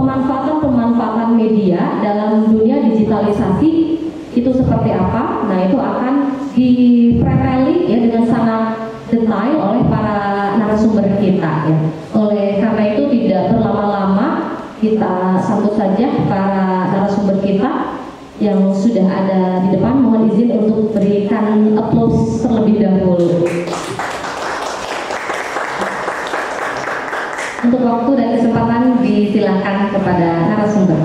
pemanfaatan media dalam dunia digitalisasi itu seperti apa. Nah, itu akan dipreteling ya dengan sangat detail oleh para narasumber kita ya. Oleh karena itu tidak berlama-lama, kita sambut saja para narasumber kita yang sudah ada di depan. Mohon izin untuk berikan applause terlebih dahulu. Untuk waktu dan kesempatan disilakan kepada narasumber.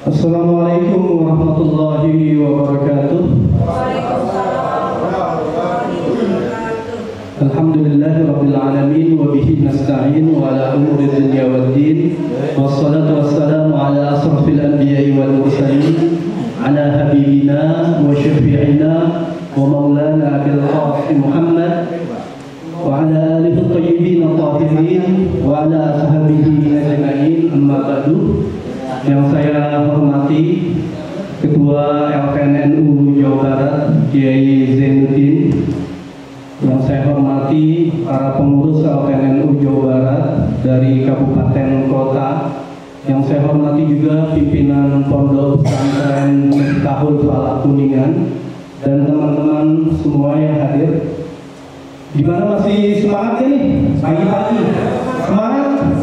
Assalamualaikum warahmatullahi wabarakatuh. Alhamdulillahi rabbil alamin wa bihi nasta'in wa ala umuri dunya waddin. Wassalatu wassalamu ala asrafil anbiya'i wal mursalin ala habibina wa syafi'ina wa maulana Abil Qasim Muhammad wa ala alihi thayyibin at-tahirin wa ala ashabihi ajma'in. Amma ba'du. Yang saya hormati Ketua LPNNU Jawa Barat Kiai Zainuddin, yang saya hormati para pengurus LPNNU Jawa Barat dari kabupaten kota, yang saya hormati juga pimpinan Pondok Pesantren Miftahul Falak Kuningan, dan teman-teman semua yang hadir. Gimana, masih semangat ya nih pagi-pagi? Semangat?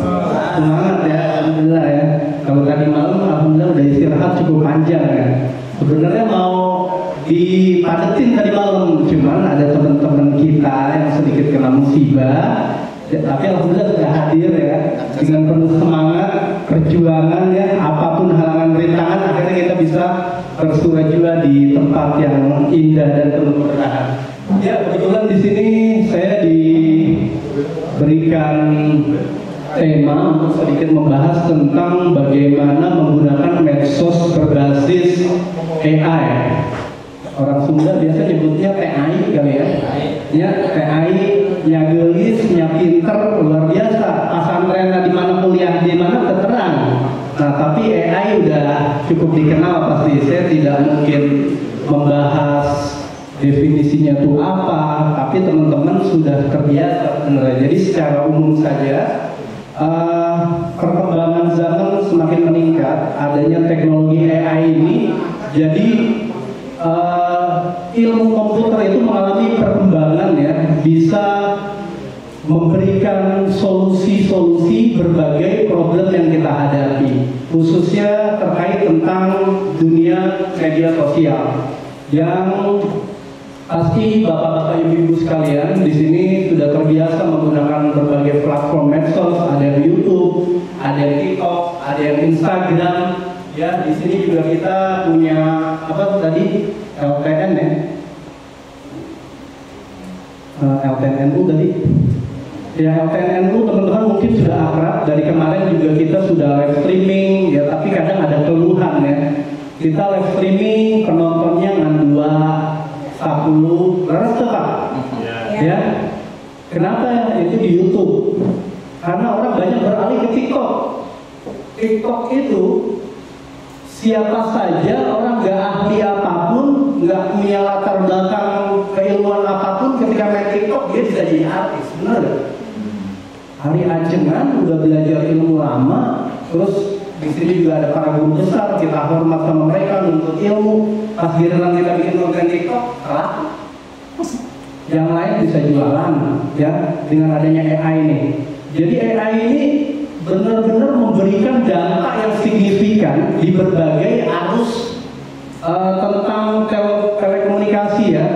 Semangat ya, alhamdulillah ya. Kalau tadi malam alhamdulillah udah istirahat cukup panjang ya. Sebenarnya mau dipadetin tadi malam, cuman ada teman-teman kita yang sedikit kena musibah, tapi alhamdulillah sudah hadir ya, dengan penuh semangat perjuangan ya, apapun halangan rintangan akhirnya kita bisa bersua-jua di tempat yang indah dan penuh keberkahan. Ya, kebetulan di sini saya diberikan tema untuk sedikit membahas tentang bagaimana menggunakan medsos berbasis AI. Orang Sunda biasa nyebutnya TAI kali ya. Ya, TAI nya gelis, nya pinter, luar biasa. Pesantren di mana, kuliah di mana terterang. Nah, tapi AI udah cukup dikenal pasti. Saya tidak mungkin membahas definisinya itu apa, tapi teman-teman sudah terbiasa sebenarnya. Jadi secara umum saja, perkembangan zaman semakin meningkat, adanya teknologi AI ini, jadi ilmu komputer itu mengalami perkembangan ya, bisa memberikan solusi-solusi berbagai problem yang kita hadapi, khususnya terkait tentang dunia media sosial. Yang pasti bapak-bapak, ibu-ibu sekalian di sini sudah terbiasa menggunakan berbagai platform medsos, ada yang YouTube, ada yang TikTok, ada yang Instagram. Ya, di sini juga kita punya apa tadi, LPN ya, LPNNU tadi. Ya, LPNNU teman-teman mungkin sudah akrab, dari kemarin juga kita sudah live streaming ya, tapi kadang ada keluhan ya. Kita live streaming penontonnya ngan 10 Pak. Ya. Kenapa? Itu di YouTube. Karena orang banyak beralih ke TikTok. TikTok itu siapa saja, orang nggak ahli apapun, nggak punya latar belakang keilmuan apapun, ketika main TikTok dia bisa jadi artis, benar nggak? Hari ajengan udah belajar ilmu lama, terus di sini juga ada para guru besar, kita hormat sama mereka, nuntut ilmu. Pas giliran kita bikin konten TikTok, kalah. Yang lain bisa jualan, ya, dengan adanya AI ini. Jadi AI ini benar-benar memberikan dampak yang signifikan di berbagai arus tentang telekomunikasi ya.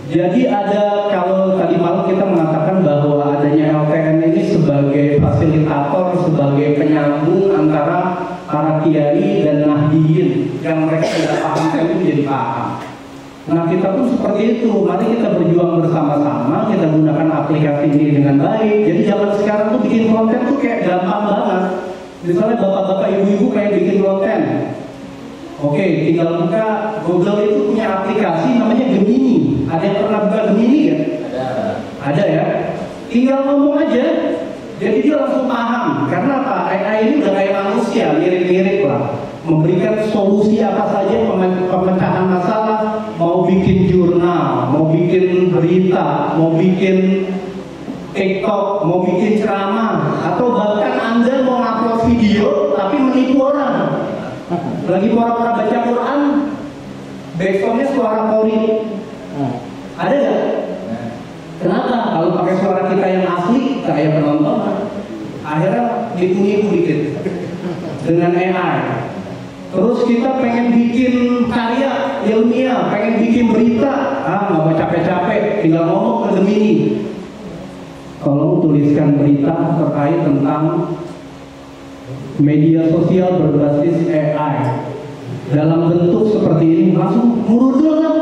Jadi ada, kalau tadi malam kita mengatakan bahwa adanya LPN ini sebagai fasilitator, sebagai penyambung antara para kiai dan nahdiyin yang mereka tidak paham itu jadi paham. Nah, kita pun seperti itu. Mari kita berjuang bersama-sama, kita gunakan aplikasi ini dengan baik. Jadi zaman sekarang tuh bikin konten tuh kayak gampang banget. Misalnya bapak-bapak, ibu-ibu kayak bikin konten. Oke, tinggal buka Google, itu punya aplikasi namanya Gemini. Ada yang pernah buka Gemini ya? Ada ya? Tinggal ngomong aja, jadi dia langsung paham. Karena apa? AI ini udah kayak manusia, mirip-mirip lah. Memberikan solusi apa saja, pemecahan masalah, mau bikin jurnal, mau bikin berita, mau bikin TikTok, mau bikin ceramah, atau bahkan Anda mau upload video tapi menipu orang. Lagi pura-pura baca Quran, backsoundnya suara kori. Ada nggak? Kenapa? Kalau pakai suara kita yang asli, kayak penonton, akhirnya nipu-nipu dikit dengan AI. Terus kita pengen bikin karya ilmiah, pengen bikin berita, nggak mau capek-capek, tinggal ngomong ke Gemini. Tolong tuliskan berita terkait tentang media sosial berbasis AI dalam bentuk seperti ini, langsung murudul kan?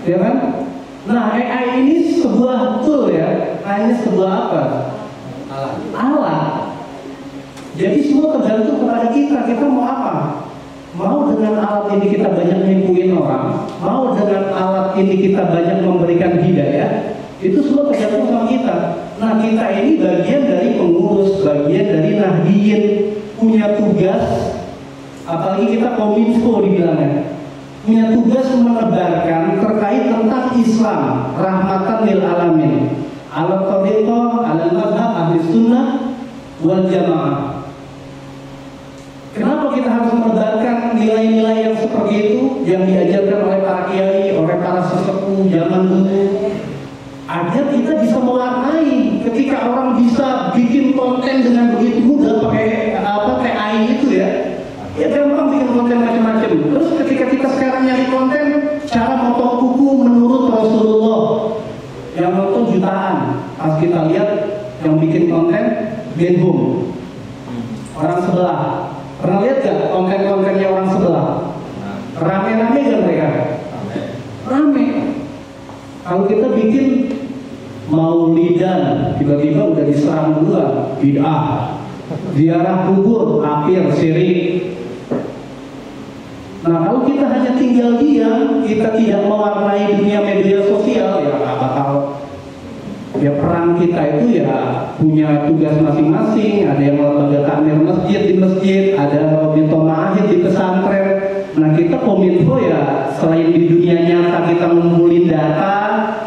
Ya kan? Nah, AI ini sebuah tool ya, hanya sebuah apa? Alat. Jadi semua tergantung kepada kita mau apa? Mau dengan alat ini kita banyak nipuin orang, mau dengan alat ini kita banyak memberikan hidayah, itu semua tergantung sama kita. Nah, kita ini bagian dari pengurus, bagian dari nahdiyin, punya tugas, apalagi kita kominfo dibilangnya, punya tugas menebarkan terkait tentang Islam, rahmatan lil alamin, ala tariqah, ala mazhab ahli sunnah wal jamaah. Kenapa kita harus menebarkan nilai-nilai yang seperti itu yang diajarkan oleh para kiai, oleh para sesepuh zaman dulu, agar kita bisa mewarnai. Ketika orang bisa bikin konten dengan begitu mudah pakai AI itu ya gampang bikin konten macam-macam. Terus ketika kita sekarang nyari konten, cara motong kuku menurut Rasulullah yang nonton jutaan, pas kita lihat yang bikin konten Benhum, orang sebelah. Pernah lihat gak konten-kontennya orang sebelah? Rame-rame gak mereka? Rame. Kalau kita bikin maulidan, tiba-tiba udah diserang dua, bid'ah, ziarah kubur, kafir, syirik. Nah, kalau kita hanya tinggal diam, kita tidak mewarnai dunia media sosial, ya nggak bakal. Ya peran kita itu ya punya tugas masing-masing. Ada yang lembaga takmir masjid di masjid, ada Bito Ma'ahid di pesantren. Nah, kita kominfo ya selain di dunia nyata kita ngumpulin data.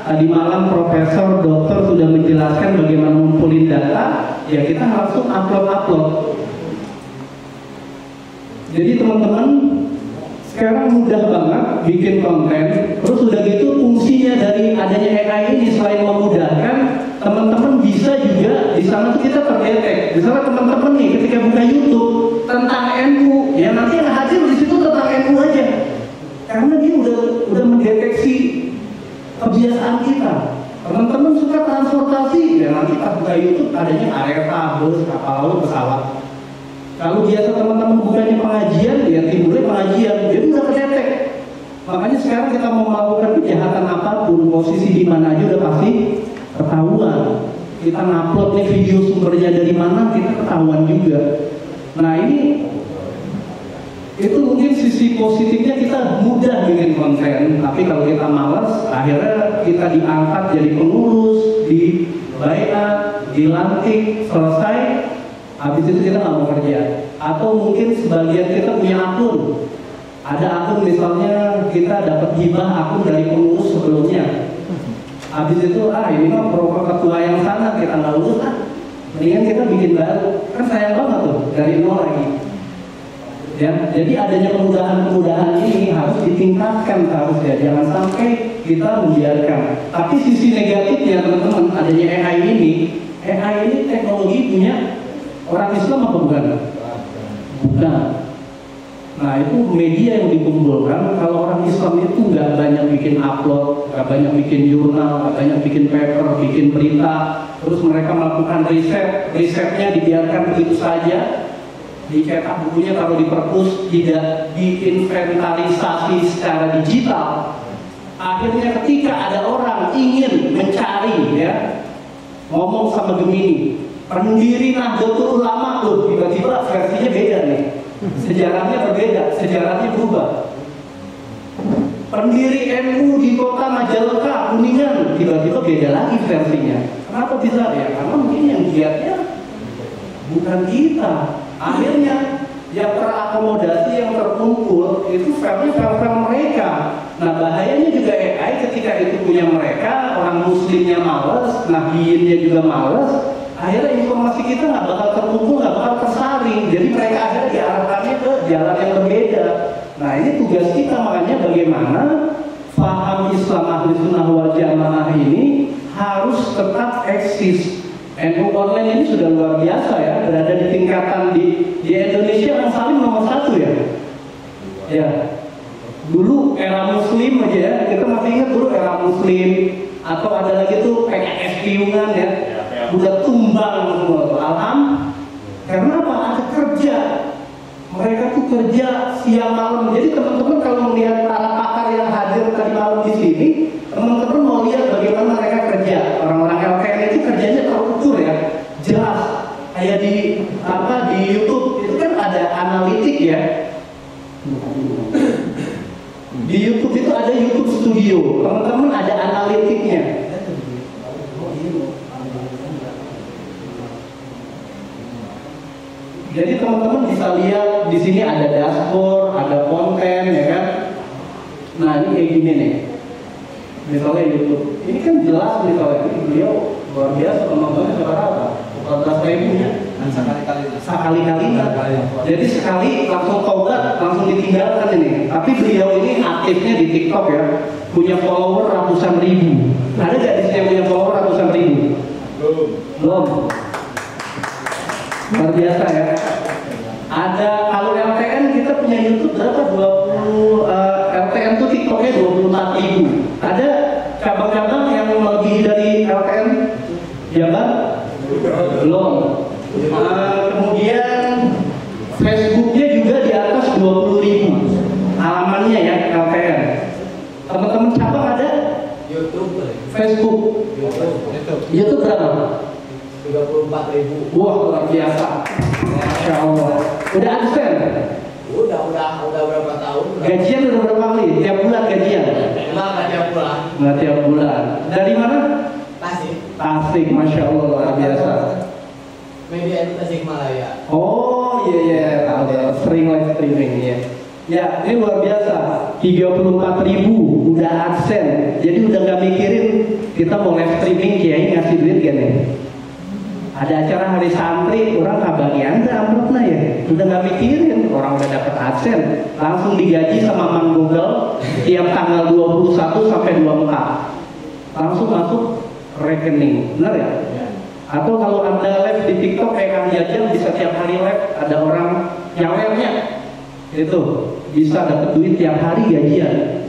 Tadi malam profesor, dokter sudah menjelaskan bagaimana ngumpulin data. Ya kita langsung upload. Jadi teman-teman, sekarang mudah banget bikin konten. Terus udah gitu fungsinya dari adanya AI ini selain memudahkan, teman-teman bisa juga di sana tuh kita terdetek. Misalnya teman-teman nih ketika buka YouTube tentang NU, ya nanti yang hadir di situ tentang NU aja. Karena dia udah mendeteksi kebiasaan kita. Teman-teman suka transportasi, ya nanti pas buka YouTube adanya kereta, bus, kapal laut, pesawat. Kalau biasa teman-teman bukannya pengajian, ya timbulnya pengajian, jadi udah kedetek. Makanya sekarang kita mau melakukan kejahatan apapun, posisi di mana aja udah pasti ketahuan. Kita ngupload nih video sumbernya dari mana, kita ketahuan juga. Nah ini, itu mungkin sisi positifnya kita mudah bikin konten, tapi kalau kita malas, akhirnya kita diangkat jadi pengurus, dibaiat, dilantik, selesai. Habis itu kita nggak mau kerja. Atau mungkin sebagian kita punya akun. Ada akun misalnya kita dapat hibah akun dari pengurus sebelumnya. Habis itu ini mah program ketua yang sana kita nggak urus mendingan kita bikin baru. Kan sayang banget tuh dari nol lagi. Ya, jadi adanya kemudahan-kemudahan ini harus ditingkatkan harusnya. Jangan sampai kita membiarkan. Tapi sisi negatifnya teman-teman adanya AI ini teknologi punya orang Islam apa bukan? Bukan. Nah itu media yang dikumpulkan. Kalau orang Islam itu nggak banyak bikin upload, nggak banyak bikin jurnal, nggak banyak bikin paper, bikin berita. Terus mereka melakukan risetnya dibiarkan begitu saja, dicetak bukunya taruh di perpus, tidak diinventarisasi secara digital. Akhirnya ketika ada orang ingin mencari, ya ngomong sama Gemini, pendiri Nahdlatul Ulama loh, tiba-tiba versinya beda nih. Sejarahnya berbeda, sejarahnya berubah. Pendiri NU di kota Majalengka, Kuningan, tiba-tiba beda lagi versinya. Kenapa bisa ya? Karena mungkin yang giatnya bukan kita. Akhirnya yang terakomodasi, yang terkumpul itu file mereka. Nah bahayanya juga AI ketika itu punya mereka, orang muslimnya males, nabiinnya juga males, akhirnya informasi kita nggak bakal terkumpul, nggak bakal tersaring. Jadi mereka akhirnya diarahkannya ke jalan yang berbeda. Nah ini tugas kita, makanya bagaimana paham Islam Ahli Sunnah wal Jamaah ini harus tetap eksis. NU online ini sudah luar biasa ya, berada di tingkatan di Indonesia yang paling nomor 1 ya. Ya, dulu era Muslim aja ya, kita masih ingat dulu era Muslim, atau ada lagi tuh PKS Piungan ya, udah tumbang semua tuh. Karena apa? Ada kerja, mereka tuh kerja siang malam. Jadi teman-teman kalau melihat para pakar yang hadir tadi malam di sini, teman-teman mau lihat bagaimana mereka kerja. Orang-orang LKN itu kerjanya terukur ya, jelas. Kayak di YouTube itu kan ada analitik ya. Di YouTube itu ada YouTube Studio, teman-teman ada analitiknya. Jadi teman-teman bisa lihat di sini ada dashboard, ada konten ya kan. Nah ini kayak gini nih. Misalnya YouTube, ini kan jelas misalnya ini beliau luar biasa penontonnya seberapa? 14.000 ya. Sekali-kali. Jadi sekali langsung taubat, langsung ditinggalkan ini. Tapi beliau ini aktifnya di TikTok ya, punya follower ratusan ribu. Ada nggak di sini yang punya follower ratusan ribu? Belum. Luar biasa ya. Ada kalau LTN kita punya YouTube berapa? 20 LTN tuh TikToknya 24.000. Ada cabang-cabang yang lebih dari LTN? Jabar? Belum. Kemudian Facebooknya juga di atas 20.000 halamannya ya LTN. Teman-teman cabang ada? YouTube. Facebook. YouTube berapa? 34.000. Wah luar biasa. Masya Allah. Udah absen? Udah berapa tahun? Gajian udah berapa kali? Tiap bulan gajian? Enggak tiap bulan. Enggak tiap bulan. Dari mana? Tasik, Masya Allah luar biasa. Media itu Tasikmalaya. Oh iya, tahu sering live streaming ya. Ya ini luar biasa. 34.000 udah absen. Jadi udah nggak mikirin kita mau live streaming kiai ngasih duit gak nih? Ada acara hari santri, orang abang anda amplopnya ya. Udah nggak mikirin, orang udah dapet adsen, langsung digaji sama Mang Google tiap tanggal 21 sampai 24. Langsung masuk rekening, benar ya? Atau kalau anda live di TikTok kayak Kang Jajang bisa tiap hari live, ada orang nyawelnya, itu bisa dapat duit tiap hari gajian.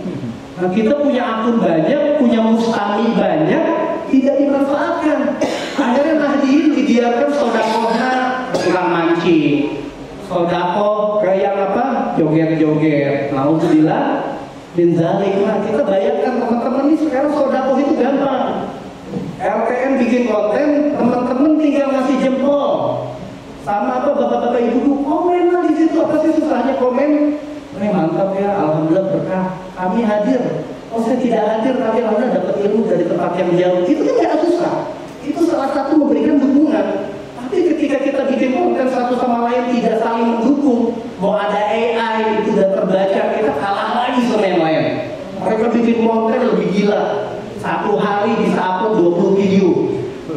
Nah kita punya akun banyak, punya mustami banyak, tidak dimanfaatkan. Akhirnya Nahdiyin dibiarkan sodakohnya kurang mancing, sodakoh kayak apa? Joget-joget. Alhamdulillah min zalik. Nah kita bayangkan teman-teman ini sekarang sodakoh itu gampang. LTN bikin konten, teman-teman tinggal ngasih jempol. Sama apa bapak-bapak ibu komen lah di situ, apa sih susahnya komen? Mantap ya, alhamdulillah berkah. Kami hadir. Oh saya tidak hadir, tapi alhamdulillah dapat ilmu dari tempat yang jauh. Itu kan tidak susah. Itu salah satu memberikan dukungan. Tapi ketika kita bikin konten satu sama lain tidak saling mendukung, mau ada AI itu sudah terbaca, kita kalah lagi sama yang lain. Mereka bikin konten lebih gila. Satu hari bisa upload 20 video.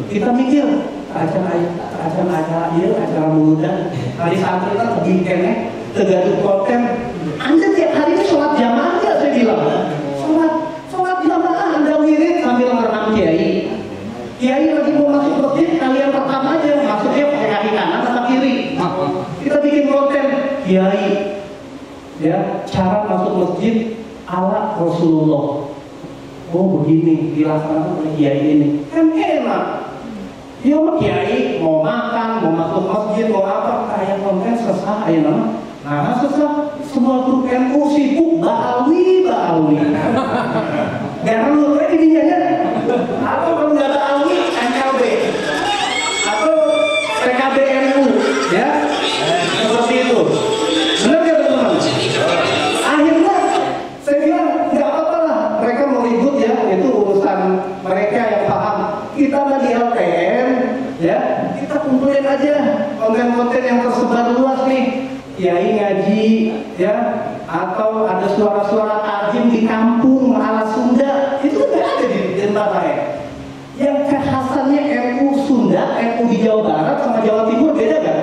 Kita mikir acara muda hari santri kan lebih kene tergaduh konten. Anda tiap hari ini sholat jamaah nggak? Saya bilang sholat jamaah Anda wirid sambil merenang kiai. Kiai lagi mau masuk masjid, kalian pertama aja masuknya pakai kaki kanan atau kiri. Kita bikin konten kiai ya, cara masuk masjid ala Rasulullah. Oh begini dilaksanakan oleh kiai ini kan enak. Ya kiai mau makan, mau masuk masjid, mau apa, kayak konten sesah aja nama. Nah sesah semua grup NU sibuk ba'alwi. Gak perlu kayak gini aja. Atau kalau nggak ba'alwi NLB atau PKBNU ya seperti itu. Benar nggak teman-teman? Akhirnya saya bilang nggak apa-apa lah. Mereka mau ribut ya, itu urusan mereka yang paham. Kita mah di LTN ya, kita kumpulin aja konten-konten yang tersebar luas nih. kiai ngaji ya, atau ada suara-suara tajim di kampung ala Sunda, itu nggak ada di tempat lain. Yang kekhasannya NU Sunda, NU di Jawa Barat sama Jawa Timur beda kan?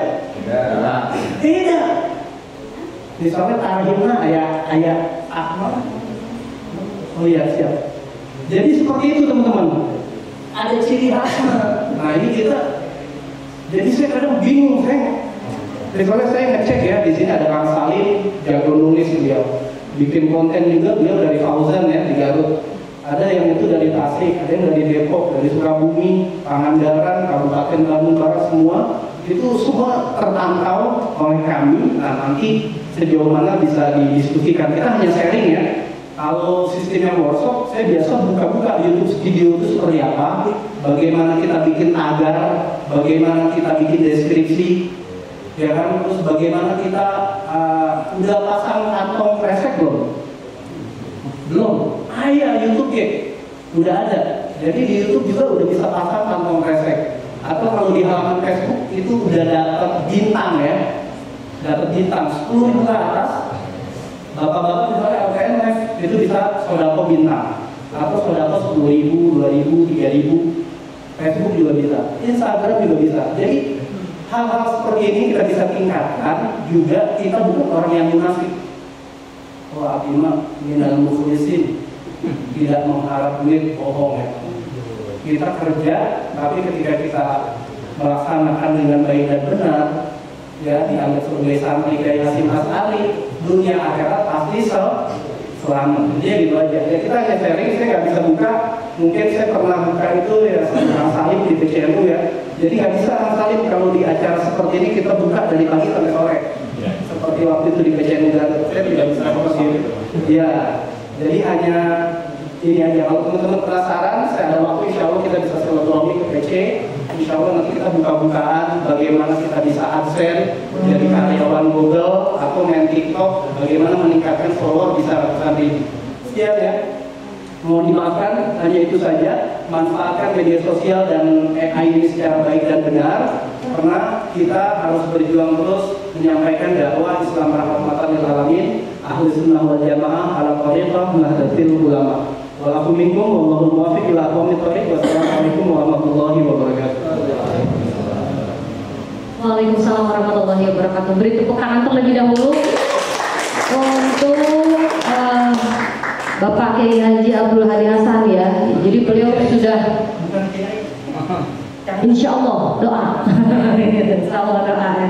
Beda. Misalnya tarhimnya ayat apa? Oh iya siap. Jadi seperti itu teman-teman. Ada ciri khasnya. Nah ini kita. Jadi saya kadang bingung, misalnya saya ngecek ya, di sini ada Kang Salim, jago nulis beliau, bikin konten juga beliau dari Fauzan ya di Garut. Ada yang itu dari Tasik, ada yang dari Depok, dari Sukabumi, Pangandaran, Kabupaten Bandung Barat, semua itu semua terpantau oleh kami. Nah nanti sejauh mana bisa didiskusikan, kita hanya sharing ya. Kalau sistemnya workshop, saya biasa buka-buka YouTube video itu seperti apa, bagaimana kita bikin tagar, bagaimana kita bikin deskripsi, ya kan, terus bagaimana kita udah pasang kantong kresek belum? Belum. Iya YouTube ya, udah ada. Jadi di YouTube juga udah bisa pasang kantong kresek. Atau kalau di halaman Facebook itu udah dapat bintang ya, dapat bintang 10.000 ke atas. Bapak-bapak misalnya LKNF itu bisa sodako bintang, atau sodako 10.000, 2.000, 3.000. Facebook juga bisa, Instagram juga bisa. Jadi hal-hal seperti ini kita bisa tingkatkan. Juga kita bukan orang yang munafik. Wah, Abimah minal mukhlisin, tidak mengharap duit, bohong ya. Kita kerja, tapi ketika kita melaksanakan dengan baik dan benar, ya dianggap sebagai santri Kiai Hasyim Asy'ari, dunia akhirat pasti selamat. Jadi gitu aja. Ya kita hanya sharing, saya nggak bisa buka. Mungkin saya pernah buka itu ya Kang Salim di PCNU ya. Jadi nggak bisa Kang Salim kalau di acara seperti ini kita buka dari pagi sampai sore. Seperti waktu itu di PCNU Garut, saya tidak bisa seperti itu. Ya, jadi hanya ini aja. Kalau teman-teman penasaran, saya ada waktu, insya Allah kita bisa silaturahmi ke PC. Insya Allah nanti kita buka-bukaan bagaimana kita bisa adsense jadi karyawan Google atau main TikTok, bagaimana meningkatkan follower bisa ratusan ribu. Sekian ya. Mohon dimaafkan, hanya itu saja. Manfaatkan media sosial dan AI ini secara baik dan benar, karena kita harus berjuang terus menyampaikan dakwah Islam rahmatan lil alamin, ahli sunnah wal jamaah ala thariqah nahdlatul ulama. Walakum minkum wallahu muwaffiq ila aqwamit thoriq. Wassalamualaikum warahmatullahi wabarakatuh. Waalaikumsalam warahmatullahi wabarakatuh. Beri tepuk tangan terlebih dahulu untuk Bapak Kiai Haji Abdul Hadi Hasan ya. Jadi beliau sudah, insya Allah doa, insya Allah doa ya.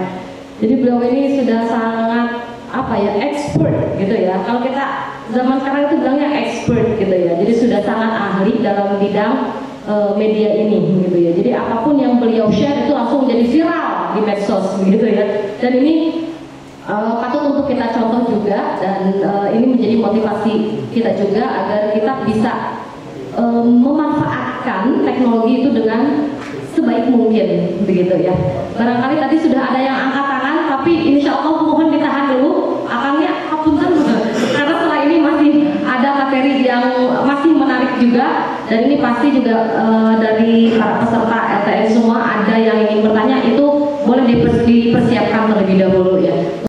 Jadi beliau ini sudah sangat expert gitu ya. Kalau kita zaman sekarang itu bilangnya expert gitu ya. Jadi sudah sangat ahli dalam bidang media ini gitu ya. Jadi apapun yang beliau share itu langsung menjadi viral di medsos gitu ya. Dan ini patut untuk kita contoh juga, dan ini menjadi motivasi kita juga agar kita bisa memanfaatkan teknologi itu dengan sebaik mungkin begitu ya. Barangkali tadi sudah ada yang angkat tangan, tapi insya Allah mohon ditahan dulu akangnya, apunten, karena setelah ini masih ada materi yang masih menarik juga, dan ini pasti juga dari para peserta LTN semua ada yang ingin bertanya, itu boleh dipersiapkan terlebih dahulu ya.